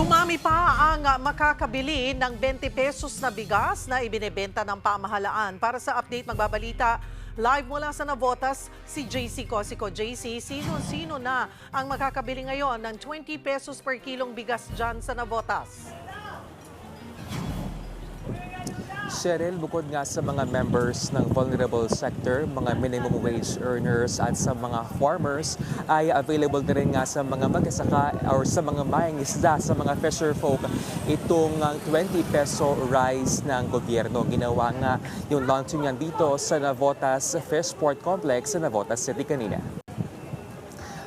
Dumami pa ang makakabili ng 20 pesos na bigas na ibinebenta ng pamahalaan. Para sa update, magbabalita live mula sa Navotas si JC Cosico. JC, sino-sino na ang makakabili ngayon ng 20 pesos per kilong bigas dyan sa Navotas? Cheryl, bukod nga sa mga members ng vulnerable sector, mga minimum wage earners at sa mga farmers, ay available na rin nga sa mga mag-asaka or sa mga mangingisda, sa mga fisher folk, itong 20 peso rice ng gobyerno. Ginawa nga yung launching yan dito sa Navotas Fishport Complex sa Navotas City kanina.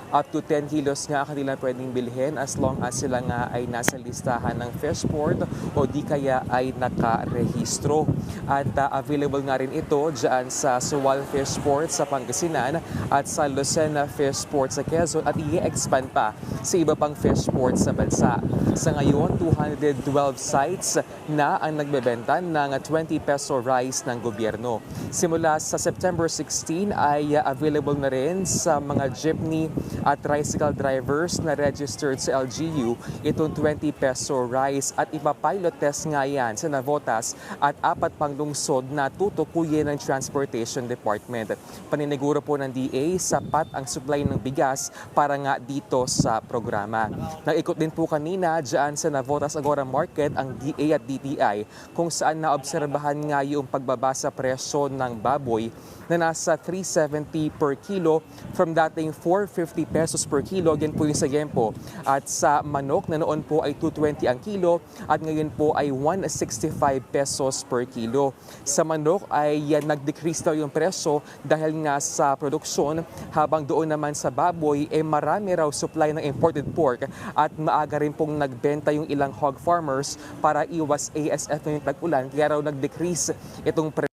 Up to 10 kilos nga kanilang pwedeng bilhin as long as sila nga ay nasa listahan ng Fishport o di kaya ay nakarehistro. At available nga rin ito dyan sa Suwal Fishport sa Pangasinan at sa Lucena Fishport sa Quezon at i-expand pa sa iba pang Fishport sa bansa. Sa ngayon, 212 sites na ang nagbebenta ng 20 peso rice ng gobyerno. Simula sa September 16 ay available na rin sa mga jeepney at tricycle drivers na registered sa LGU itong 20 peso rice at ipapilot test nga yan sa Navotas at 4 pang lungsod na tutukuyin ng Transportation Department. Paniniguro po ng DA, sapat ang supply ng bigas para nga dito sa programa. Nag-ikot din po kanina dyan sa Navotas Agora Market ang DA at DTI kung saan naobserbahan nga yung pagbaba sa presyo ng baboy na nasa 370 per kilo from dating 450 pesos per kilo. Yan po yung sa yempo. At sa manok na noon po ay 220 ang kilo at ngayon po ay 165 pesos per kilo. Sa manok ay nag-decrease daw yung presyo dahil nga sa produksyon, habang doon naman sa baboy marami raw supply ng imported pork at maaga rin pong nagbenta yung ilang hog farmers para iwas ASF ngayong tag-ulan, kaya raw nag-decrease itong presyo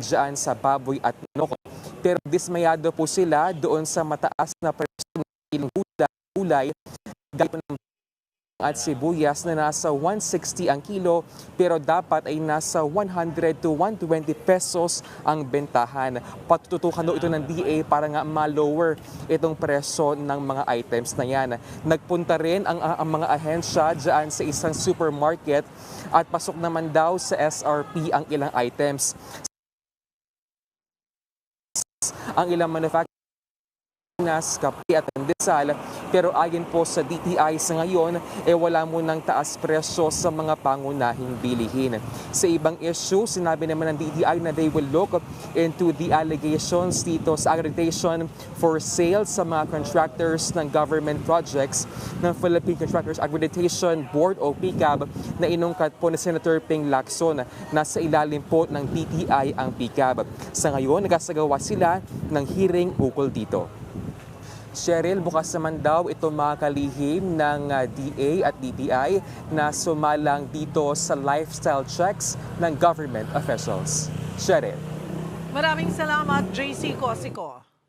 dyan sa baboy at manok. Pero dismayado po sila doon sa mataas na presyo ng gulay at sibuyas na nasa 160 ang kilo pero dapat ay nasa 100 to 120 pesos ang bentahan. Patututukan ito ng DA para nga ma-lower itong presyo ng mga items na yan. Nagpunta rin ang mga ahensya dyan sa isang supermarket at pasok naman daw sa SRP ang ilang items. Ang ilang manufacturer kape at pandesal, pero ayon po sa DTI sa ngayon, wala munang taas presyo sa mga pangunahing bilihin. Sa ibang issue, sinabi naman ng DTI na they will look into the allegations dito sa accreditation for sale sa mga contractors ng government projects ng Philippine Contractors Accreditation Board o PCAB na inungkat po ni Senator Ping Lacson. Nasa ilalim po ng DTI ang PCAB. Sa ngayon, nagkasagawa sila ng hearing ukol dito. Cheryl, bukas naman daw itong mga kalihim ng DA at DTI na sumalang dito sa lifestyle checks ng government officials. Cheryl. Maraming salamat, JC Cosico.